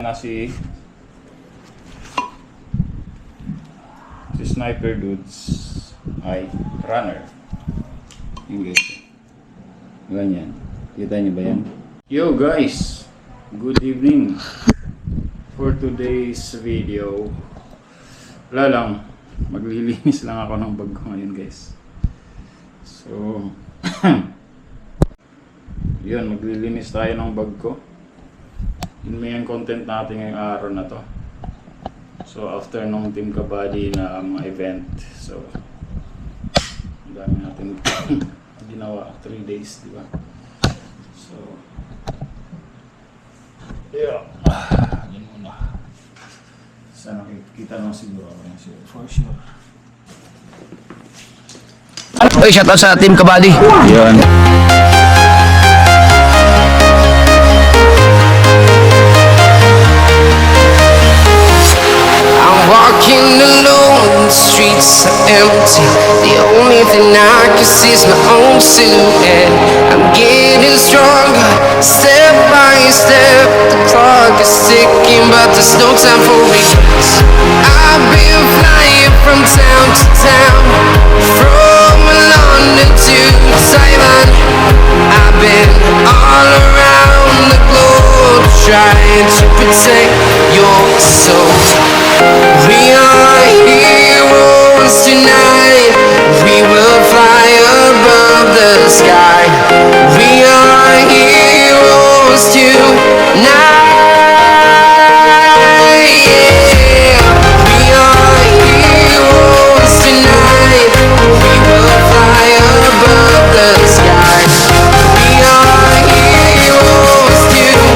Na si Sniper Dudes ay runner. Yung guys. Ganyan. Kita niyo ba yan? Yo guys! Good evening. For today's video, wala lang. Maglilinis lang ako ng bag ko ngayon guys. So, yun. Maglilinis tayo ng bag ko. Yun may yung content natin ngayong araw na to. So after nung Team Kabady na event, so ang dami natin ginawa, 3 days, di ba? So yeah, yun muna. Sana kita naman siguro ako for sure. Oy, shout out sa Team Kabady. Yun. Walking alone, the streets are empty. The only thing I can see is my own silhouette. I'm getting stronger, step by step. The clock is ticking, but there's no time for regrets. I've been flying from town to town, from London to Taiwan. I've been all around the globe, trying to protect your soul. We are heroes tonight. We will fly above the sky. We are heroes tonight. Yeah. We are heroes tonight. We will fly above the sky. We are heroes tonight.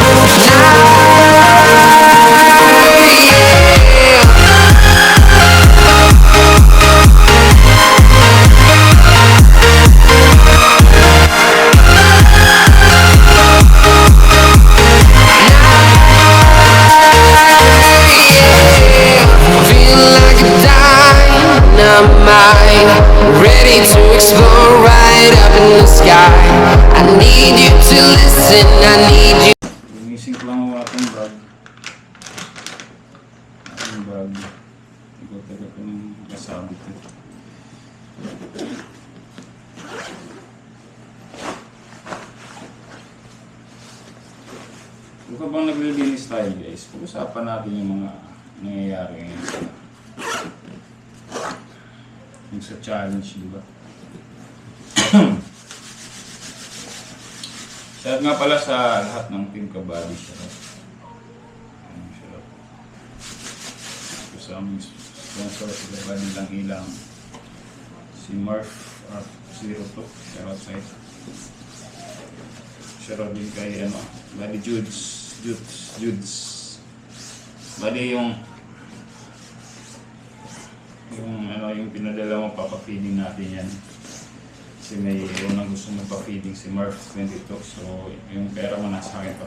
Ready to explore right up in the sky. I need you to listen, I need you. Gumising ko lang ang ating bag. Ating bag. Ikot-ikot ko ng kasabit ko. Kung ka bang naglilinis tayo guys, pag-usapan natin yung mga nangyayari ngayon sa challenge, di ba? Shout nga pala sa lahat ng Team Kabady. Shout. Sa aming sponsor sa Kabady lang ilang si Murph at 02. Shout sa ito. Shout din kay Bali Judes. Bali yung pinadala mo, papapiding natin yan. Kasi may unang gusto mong papiding si Murph 22. So, yung pera mo nasa akin pa.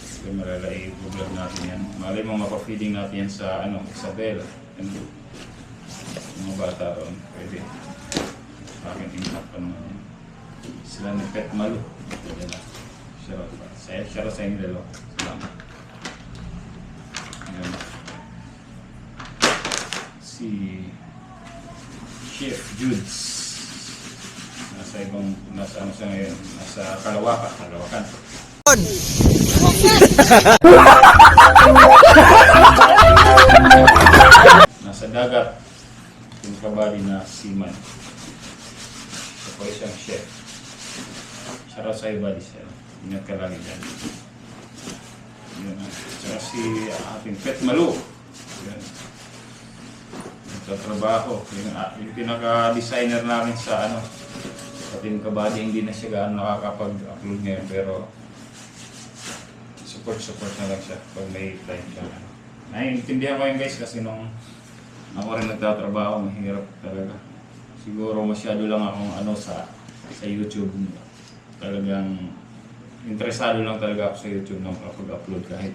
So, malalai i-vlog natin yan. Malay mo mapapiding natin yan sa Isabela. Yung mga bata ron. Pwede. Sa akin, impact pa naman yan. Sila ni Pet Malu. Pwede na. Shoutout sa inyo dalawa. Salamat. Ayan. Si Chef Judes nasa ano siya ngayon, nasa Kalawakan. Nasa dagat yung Kabady na seaman. So po siyang chef. Shoutout sa iba di siya. Ingat ka lagi dyan. Yun. Saka si ating Pet Malu. Yun. Sa trabaho, yung pinaka-designer namin sa Team Kabady, hindi na siya gaano nakakapag-upload ngayon, pero support na lang siya pag may time siya. Naiintindihan ko yun guys, kasi nung ako rin nagtatrabaho, mahirap talaga. Siguro masyado lang akong sa YouTube. Talagang interesado lang talaga ako sa YouTube nung upload kahit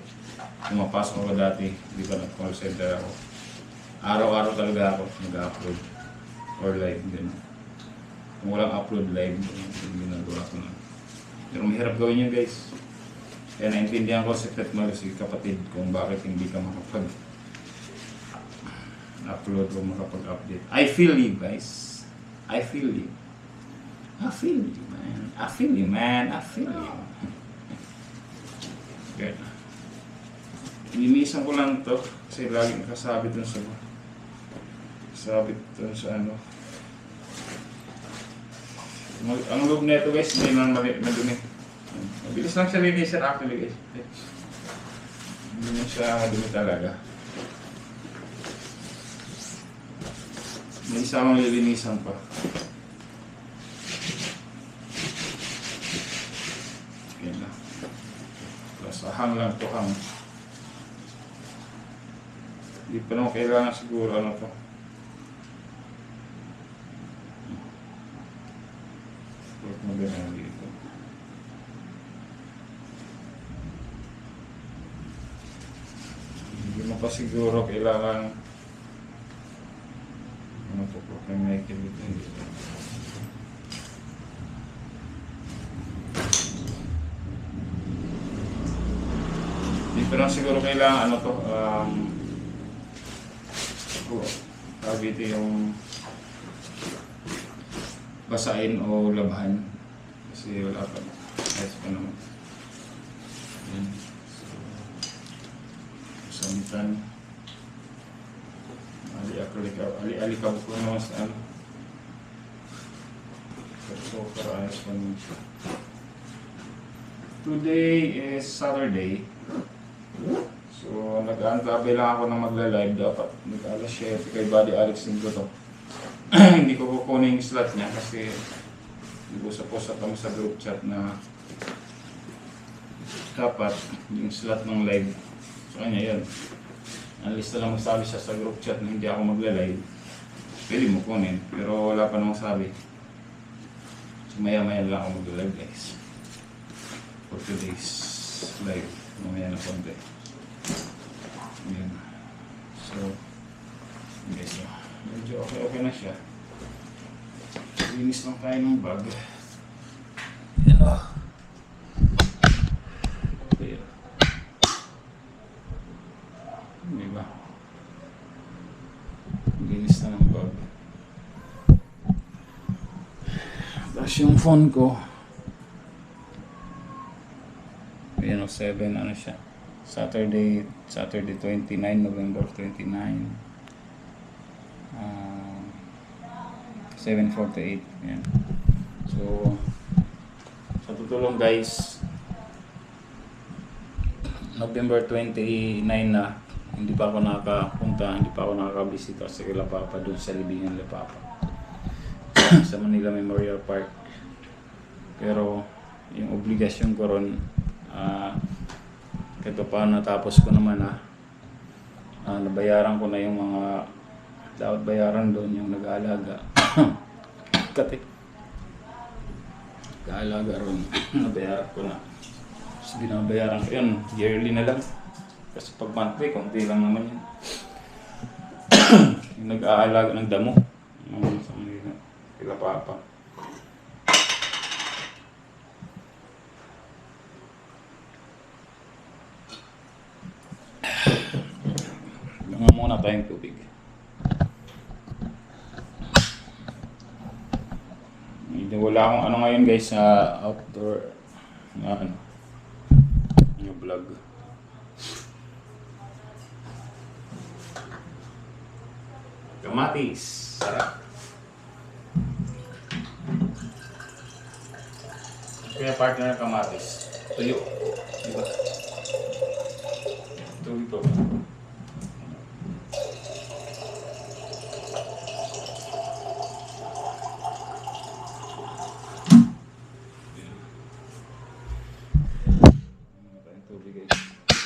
pumapasok ako dati, hindi pa nag-call center ako. Araw-araw talaga ako nag-upload or live din. Kung walang upload live, yung ginagawa ko na. Pero mahirap gawin yun guys. Kaya naintindihan ko secret mo si kapatid kung bakit hindi ka makapag-upload o makapag-update. I feel you guys. I feel you. I feel you, man. I feel you, man. I feel you. Good. Linisan ko lang to kasi lagi nakasabit dun sa ano. Ang loob na ito guys, hindi naman madumi. Mabilis lang siya linisan actually guys. Hindi na siya madumi talaga. May isa mang lilinisan pa. Okay na. Tapos ahang lang to hang. Hindi pa naman kailangan siguro ano to. Huwag mo ganyan dito. Hindi mo pa siguro kailangan ano to po kung may kilito dito. Hindi pa naman siguro kailangan ano to tawag ito yung basain o labahan kasi wala pa ayos pa naman. Ayan. So, samitan ali-alikab ko naman sa ano so para ayos pa naman. Today is Saturday. So, nag-aantabay lang ako ng magla-live. Dapat nag-alas 7 kay Buddy Alex din ko to. Hindi ko kukunin yung slot niya kasi nag-usap-usap kami sa group chat na dapat yung slot ng live. So, kanya yun. Unless na lang magsabi siya sa group chat na hindi ako magla-live, pwede mo kunin. Pero wala pa namang sabi. So, maya-maya lang ako magla-live guys. For today's live. Mamaya na konti. Ayan. So, guys, medyo okay na siya. Linis lang tayo ng bag. Ayan o. Okay. Diba? Linis na ng bag. Tapos yung phone ko. Ayan o, 7, ano siya. Saturday 29, November 29. 7:48. Ayan. So, sa tutulong guys, November 29 na, hindi pa ako nakakapunta, hindi pa ako nakakabisita sa kila Papa doon sa libingan nila Papa. Sa Manila Memorial Park. Pero, yung obligasyon ko ron, kahit pa natapos ko naman nabayaran ko na yung mga dapat bayaran doon, yung nag-aalaga. Kati nag-aalaga ron, nabayaran ko na. So, binabayaran ko yun, yearly na lang. Kasi pag monthly, konti lang naman yun. Yung nag-aalaga ng damo, sa mga kila Papa. Langan muna tayong tubig. Wala akong ano ngayon guys sa outdoor na ano yung vlog. Kamatis, sarap. Kaya partner ng kamatis, tuyo, diba? Ito.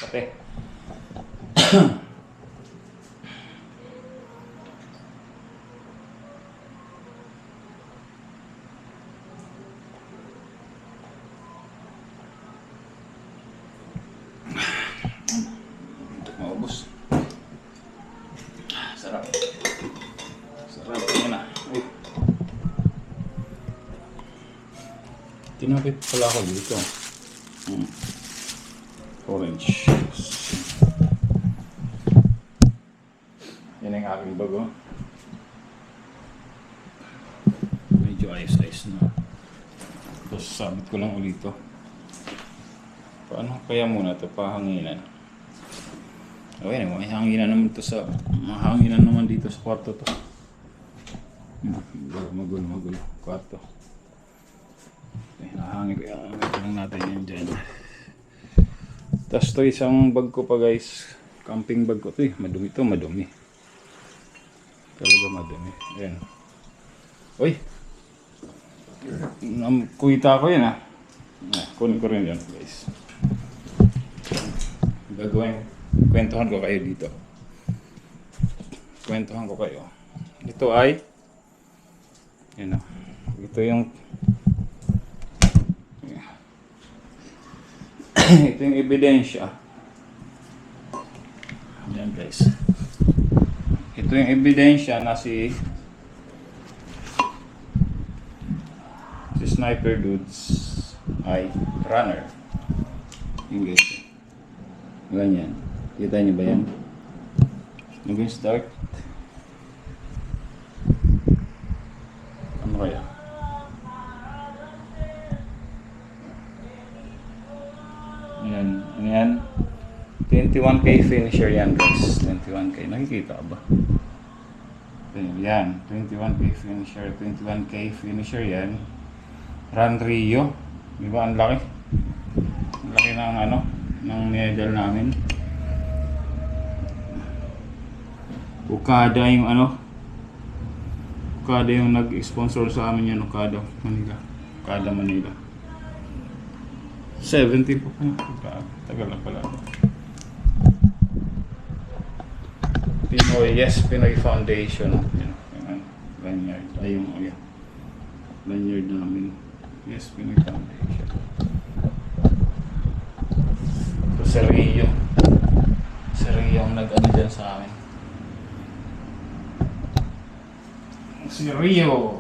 Kape. Maubos. Sarap. Sarap yun na. Tinapit pala ako dito. Orange. Yan ang aking bago. Medyo ayos-ayos na. Tapos sabit ko lang ulit ito. Paano kaya muna ito? Pahanginan. Okay, may hanginan naman ito sa... Mahanginan naman dito sa kwarto to. Magulo. Kwarto. Okay, nahangin ko yan. Ito lang natin yan dyan. Tapos ito isang bag ko pa guys. Camping bag ko ito eh. Madumi ito, madumi. Talaga madumi. Ayan. Uy! Kuita ko yan ah. Kunin ko rin yan guys. Gagawin. Kwentuhan ko kayo dito. Kwentuhan ko kayo. Ito ay yan o. Ito yung ito yung ebidensya. Yan guys. Ito yung ebidensya na si Sniper Dudes ay runner. Yung guys. Ganyan. Kita niyo ba yan? Nag-start. Ano kaya? Yan. 21k finisher yan guys. 21k. Nakikita ka ba? Yan. 21k finisher. 21k finisher yan. Run Rio. Di ba? Ang laki. Ang laki ng ano. Ng medal namin. Okada yung ano. Okada yung nag-sponsor sa amin yan. Okada Manila. 70 po. Tagal na pala. Pinoy Foundation. Yan. Lanyard. Ayun. Lanyard namin. Yes, Pinoy Foundation. So, si Rio ang nag-ano dyan sa amin. Si Rio.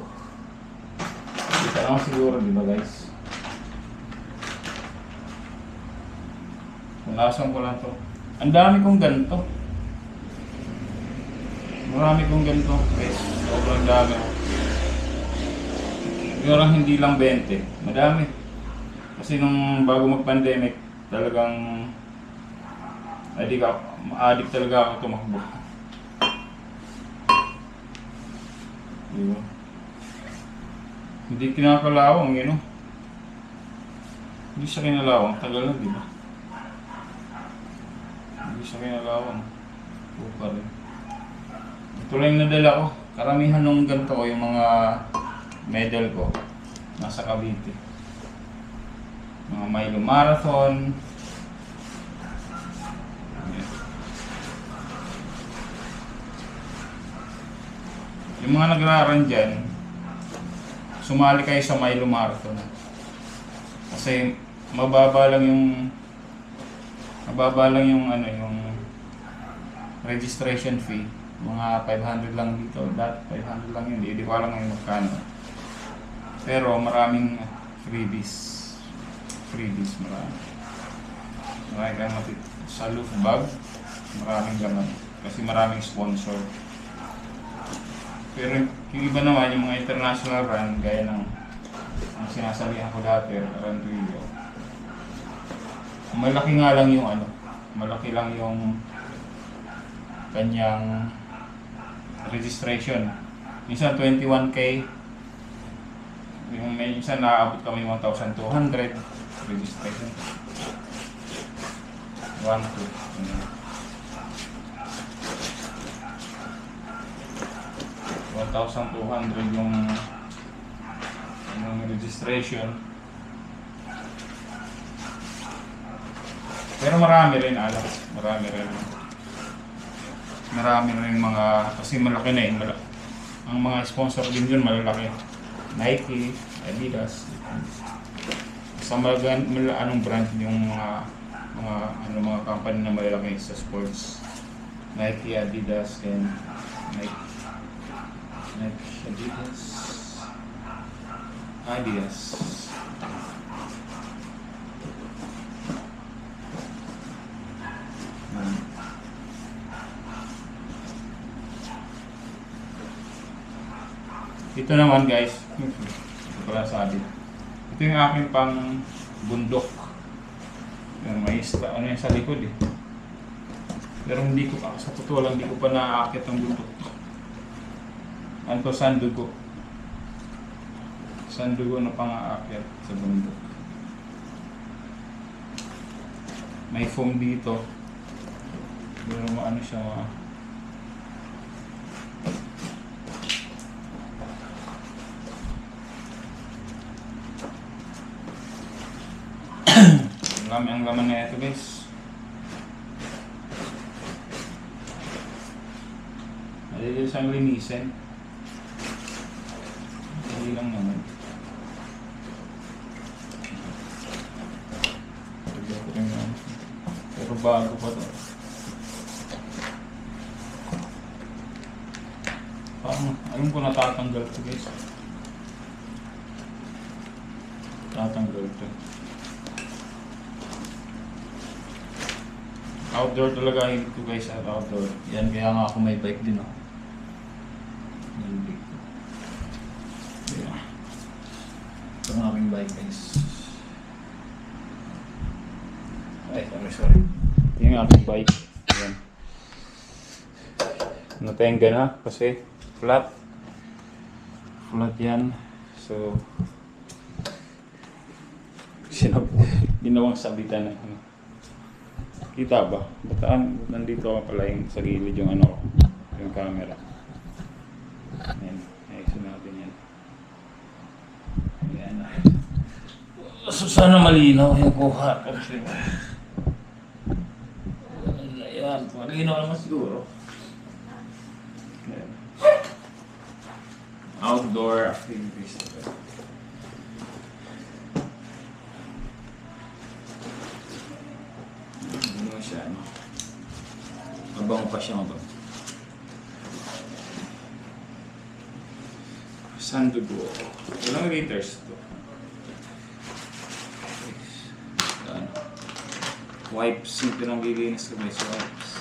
Kita naman siguro, di ba guys? Punasan ko lang to. Ang dami kong ganito. Marami kong ganito guys. Sobrang dami. Siguro hindi lang 20. Madami. Kasi nung bago mag-pandemic, talagang addict talaga ako tumakbo. Diba? Hindi kinakalawang yun, no? Hindi siya kinalawang. Tagal na, di ba? Hindi siya kinalawang. Pupa rin. Ito lang yung nadala ko. Karamihan nung ganito ko, yung mga medal ko, nasa Cavite. Mga Milo Marathon. Yung mga nagraran dyan, sumali kayo sa Milo Marathon. Kasi mababa lang yung ano, yung registration fee. Mga 500 lang dito. That 500 lang yun. Hindi ko alam ngayon magkano. Pero maraming freebies. Marami kayong sa loop bag. Maraming laman. Kasi maraming sponsor. Pero yung iba naman, yung mga international run, gaya ng ang sinasabihan ko dati, Run Rio. Malaki nga lang yung ano, malaki lang yung kanyang registration. Minsan 21k, yung minsan naaabot kami 1,200 registration. 1,200 yung registration. Pero marami rin mga, kasi malaki na yun. Ang mga sponsor din yun malalaki. Nike, Adidas. Sa anong brand yung mga company na malalaki sa sports. Nike, Adidas, and Nike, Adidas. Ito naman guys, ito pala sabi. Ito yung aking pang bundok. Yung may ano yan sa likod eh. Pero hindi ko pa, sa totoo lang, hindi ko pa naaakit ang bundok. Ano to, sandugo. Sandugo na pang-aakyat sa bundok. May foam dito. Pero ano siya ang laman na ito guys. Madali siyang linisin. Hindi lang naman. Pero bago pa to. Parang alam ko natatanggal to guys. Tatanggal to. Outdoor talaga yun ito guys, at outdoor. Yan, kaya nga ako may bike din May bike ko. Yeah. Ito ang aking bike guys. Ay, sorry. Yung aking bike. Yan. Natenga na kasi flat. Flat yan. So, ginawang sabitan na ano. Kita ba? Bataan, nandito ako pala yung sa gilid yung ano, yung camera. Ayan, ayusin natin yan. Ayan na. So, sana malinaw yung kuha. Kasi, ayan, malinaw naman siguro. Ayan. Outdoor activities. Siya, ano? Mabango pa siya, mabango. Sandugo. Ilang liters ito? Ano? Wipes. Ito nang lilinis ko guys. Wipes.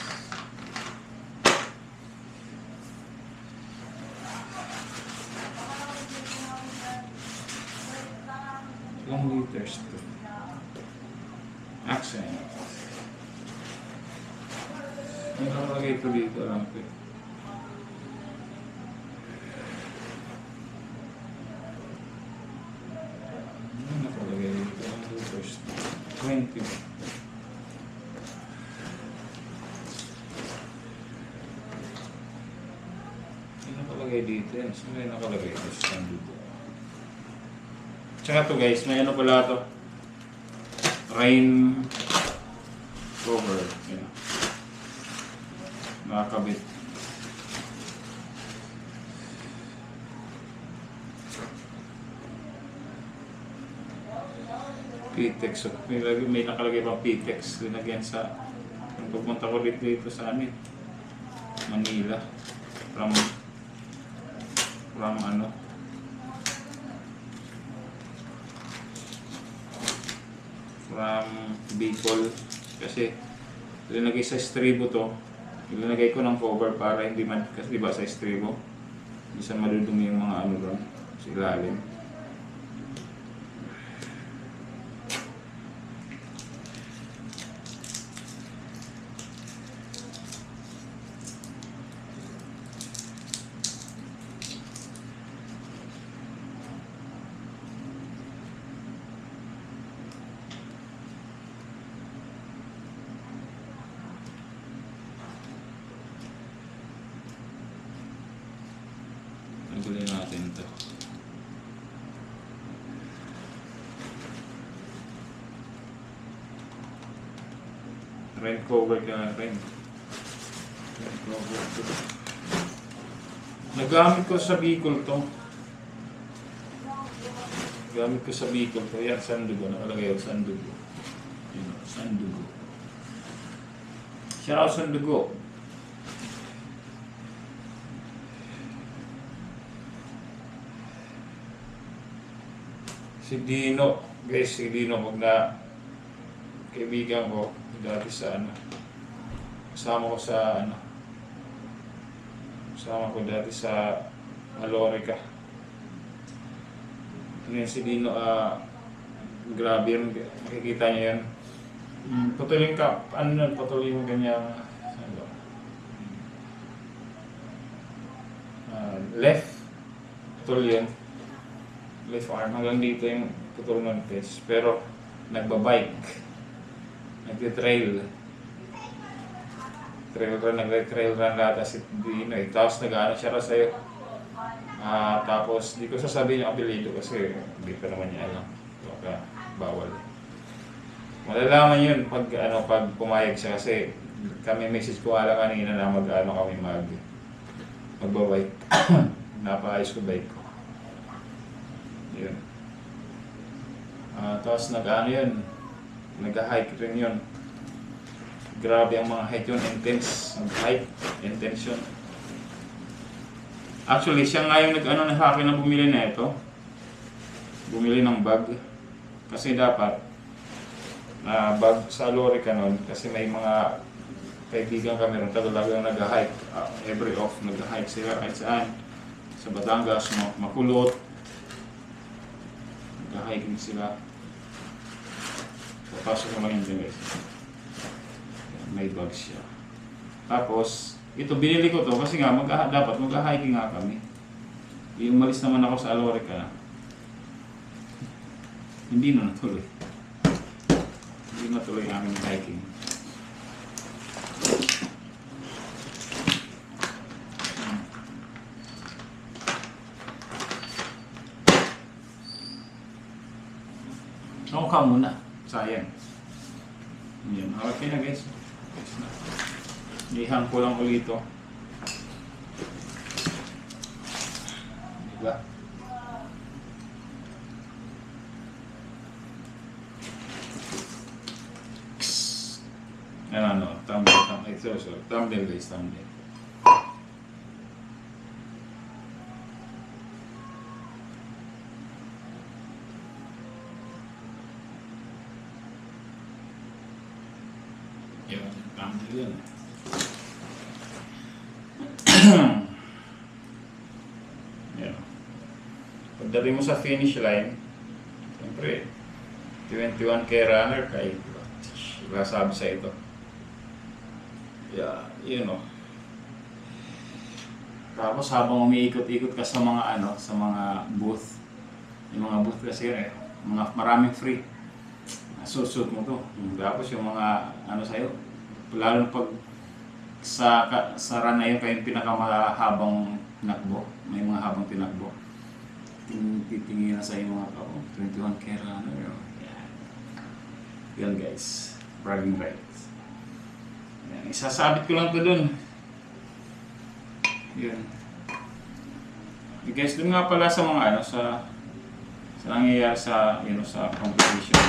Ilang liters ito? Accent. May nakalagay ito dito lang ito. May nakalagay dito lang ito. 20. May nakalagay dito yan. So may nakalagay ito sa dito. Tsaka ito guys, may ano pala ito. Rain cover. Yan. Nakakabit. Pitex. So, may nakalagay pang Pitex. Linagyan sa pagpunta ko dito sa amin. Manila. From ano? From Bicol. Kasi linagay sa estribo to. Ilalagay ko ng cover para hindi man, kasi diba sa estribo, hindi sa madudumi yung mga ano doon, sa ilalim. Tanggalin natin ito. Rain cover ka rin. Rain cover ito. Nagamit ko sa Bicol to. Gamit ko sa Bicol to. Yan, sandugo. Nakalagay yung sandugo. Yan, sandugo. Shout out sandugo. Si Dino, guys, si Dino, pag na kaibigan ko, dati sa ano, kasama ko sa ano, kasama ko dati sa Malorica. ano yun si Dino, grabe yun, makikita niyo yan. Putulin ka, ano nun, putulin mo ganyan, ano, left, putul yun, left arm, hanggang dito yung putul ng test, pero nagbabike, nagtitrail, nagtitrail run lahat si Dino eh, tapos nag-ano siya raw sa'yo. Tapos di ko sasabihin yung apelido kasi hindi pa naman niya alam. Baka bawal. Malalaman yun pag pumayag siya kasi kami message ko alam kanina na kami magbabike. Napaayos ko bike ko. Yun. Tapos yun. Nag-hike rin yun. Grabe ang mga hike yun, intense. Nag-hike, intense yun. Actually, siya nga yung sa akin na bumili na ito. Bumili ng bag. Kasi dapat, bag sa Alorica nun. Kasi may mga kaibigan kami rin talagang nag-hike. Every off, nag-hike sila kahit saan. Sa Batangas, Makulot. Nag-hike din sila. Papasok naman yun guys. May bag siya. Tapos, ito, binili ko to kasi nga dapat mag-hiking nga kami. Umalis naman ako sa Alorica. Hindi na natuloy. Hindi natuloy ang aming hiking. Ako ka muna. Sayang. Yan. Okay na guys. Ihang ko lang ulit ito. Diba? Thumbnail guys, thumbnail. Yun, thumbnail yun. Yan. Pagdating mo sa finish line, siyempre, 21K runner kay diba sabi sa ito. Yeah, yun o. Tapos habang umiikot-ikot ka sa mga sa mga booth, yung mga booth kasi maraming free. Suit mo to. Tapos yung mga sa'yo, lalo pag sa run na yun kayong pinakamahabang tinakbo, may mga habang tinakbo, titingin na sa yung mga 21K runner. Yan guys, bragging rights. Yan, isasabit ko lang to dun. Yun. Guys, dun nga pala sa mga sa nangyayari sa sa competition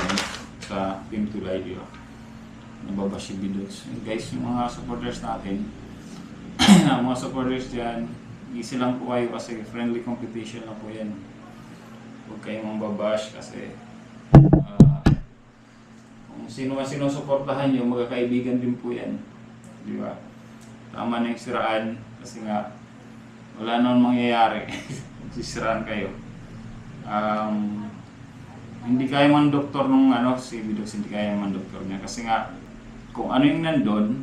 sa Team Tulay, di ba? Nababash yung videos. Guys, yung mga supporters natin, mga supporters dyan, easy lang po kayo kasi friendly competition lang po yan. Huwag kayong mambabash kasi kung sino man sinusuportahan nyo, magkakaibigan din po yan. Di ba? Tama na yung siraan kasi nga wala naman mangyayari. Sisiraan kayo. Hindi kaya man doktor nung si Bidox, hindi kaya man doktor niya kasi nga kung ano yung nandun,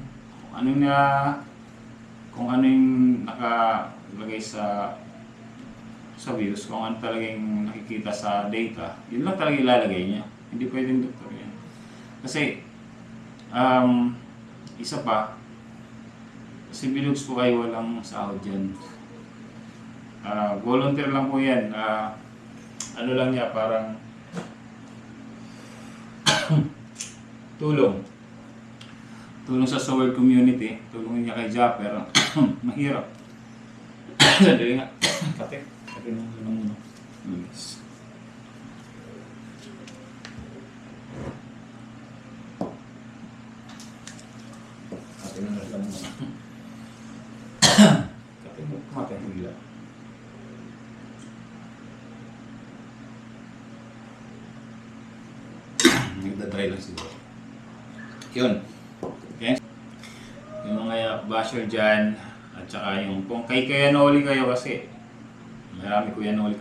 kung ano yung nakalagay sa views, kung ano talagang nakikita sa data, yun lang talaga ilalagay niya. Hindi pwedeng doktor yan. Kasi isa pa, si Bidox po ay walang sahod dyan. Volunteer lang po yan. Ano lang niya, parang tulong sa Soward community, tulong niya kay Japper. Mahirap. Dali nga. Kate nung muna. Yes. Kate nung muna. Kate mo, kumate hila. Nagdadry lang siguro. Yun. Okay? Yung mga basher dyan, at saka yung kung kay Kuya Noli kayo kasi marami Kuya Noli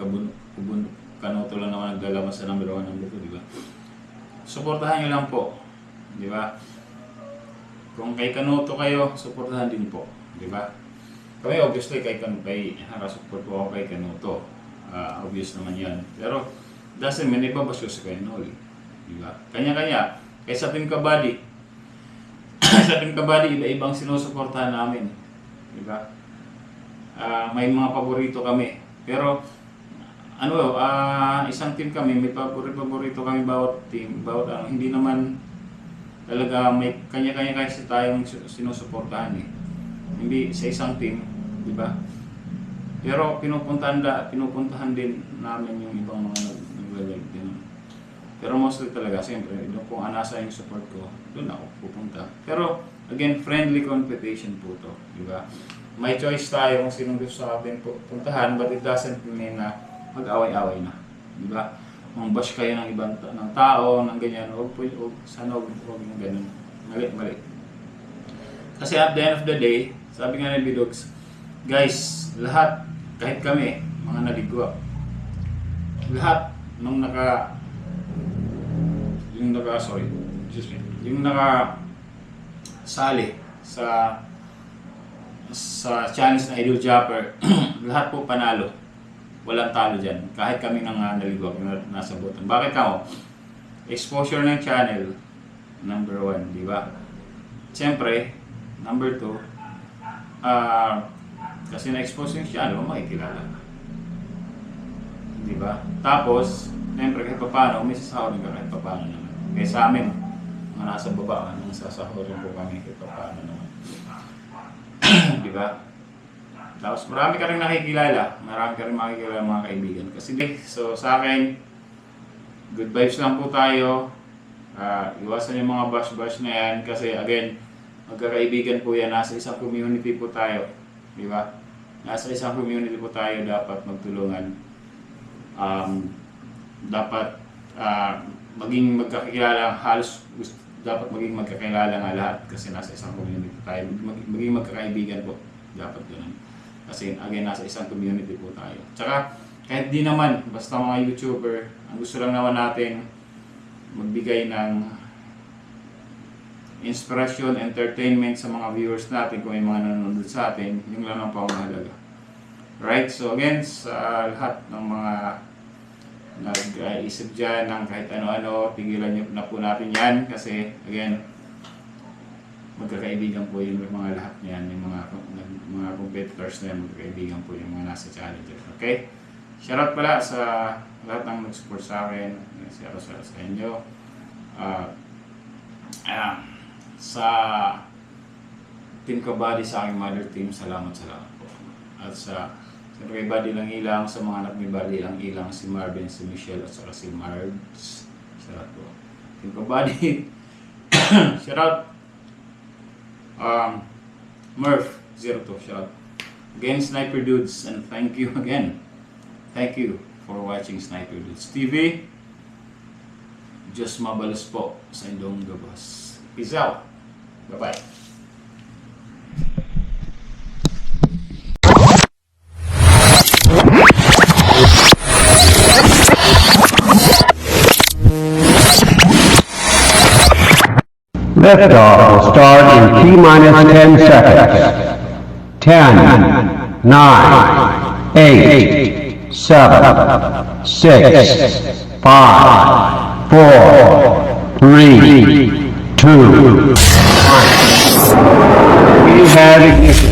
Kanuto lang naman naglalaman sa number 1, number 2, di ba? Suportahan nyo lang po, di ba? Kung kay Kanuto kayo, suportahan din po, di ba? Kami obviously kay nakasupport po ako kay Kanuto. Obvious naman yan. Pero doesn't mean ibabasyo sa kay Noli, di ba? Kanya-kanya. Kaya sa Team Kabady, sa Team Kabady, iba-ibang sinusuportahan namin, di ba? May mga paborito kami. Pero isang team kami, may paborito kami bawat team, hindi naman talaga may kanya-kanya kasi tayong sinusuportahan eh. Hindi sa isang team, di ba? Pero pinupuntahan din namin yung ibang mga naglalagay din. Pero mostly talaga, siyempre, kung anasa yung support ko, doon ako pupunta. Pero again, friendly competition po to, di ba? May choice tayo kung sinong gusto sa atin puntahan, but it doesn't mean na mag-away-away na, di ba? Kung bash kayo ng ibang ng tao, ng ganyan, sana huwag yung ganun. Mali. Kasi at the end of the day, sabi nga ni Bidogs, guys, lahat, kahit kami, mga naligwa, lahat nung yung nakasali sa challenge na Idol Japper, lahat po panalo. Walang talo dyan. Kahit kami nang naligwag na nasa bottom. Bakit ako? Exposure ng channel, number 1, di ba? Siyempre, number 2, kasi na-expose yung channel, makikilala. Di ba? Tapos, siyempre, kahit paano, may sasahorin ka kahit paano naman. Kaya sa amin, mga nasa baba, nang sasahorin po kami kahit paano naman. Di ba? Tapos marami ka rin makikilala mga kaibigan. Kasi so sa akin, good vibes lang po tayo. Iwasan yung mga bash na yan kasi again, magkakaibigan po yan, nasa isang community po tayo. Di ba? Nasa isang community po tayo, dapat magtulungan. Dapat maging magkakilala, dapat maging magkakilala nga lahat kasi nasa isang community tayo. Maging magkakaibigan po, dapat ganun. Kasi again, nasa isang community po tayo. Tsaka, kahit di naman, basta mga YouTuber, ang gusto lang naman natin magbigay ng inspiration, entertainment sa mga viewers natin kung may mga nanonood sa atin, yung lang ang pangahalaga. Right? So again, sa lahat ng mga nag-isip dyan ng kahit ano-ano, tigilan nyo na po natin yan kasi again, magkakaibigan po yung mga lahat niyan, yung mga competitors na yan, magkakaibigan po yung mga nasa challenges. Okay? Shoutout pala sa lahat ng nag-support sa akin, shoutout sa inyo. Sa Team Kabady, sa aking mother team, salamat po. At sa kay Buddy lang ilang, sa mga anak ni Buddy lang ilang, si Marvin, si Michelle, at saka si Marbs. Shoutout po. Team Kabady. Shoutout. Murph02, shoutout. Again, Sniper Dudes, and thank you again. Thank you for watching Sniper Dudes TV. Just mabalas po sa indong gabas. Peace out. Bye-bye. Liftoff will start in T-minus 10 seconds. 10, 9, 8, 7, 6, 5, 4, 3, 2, 1. We have ignition.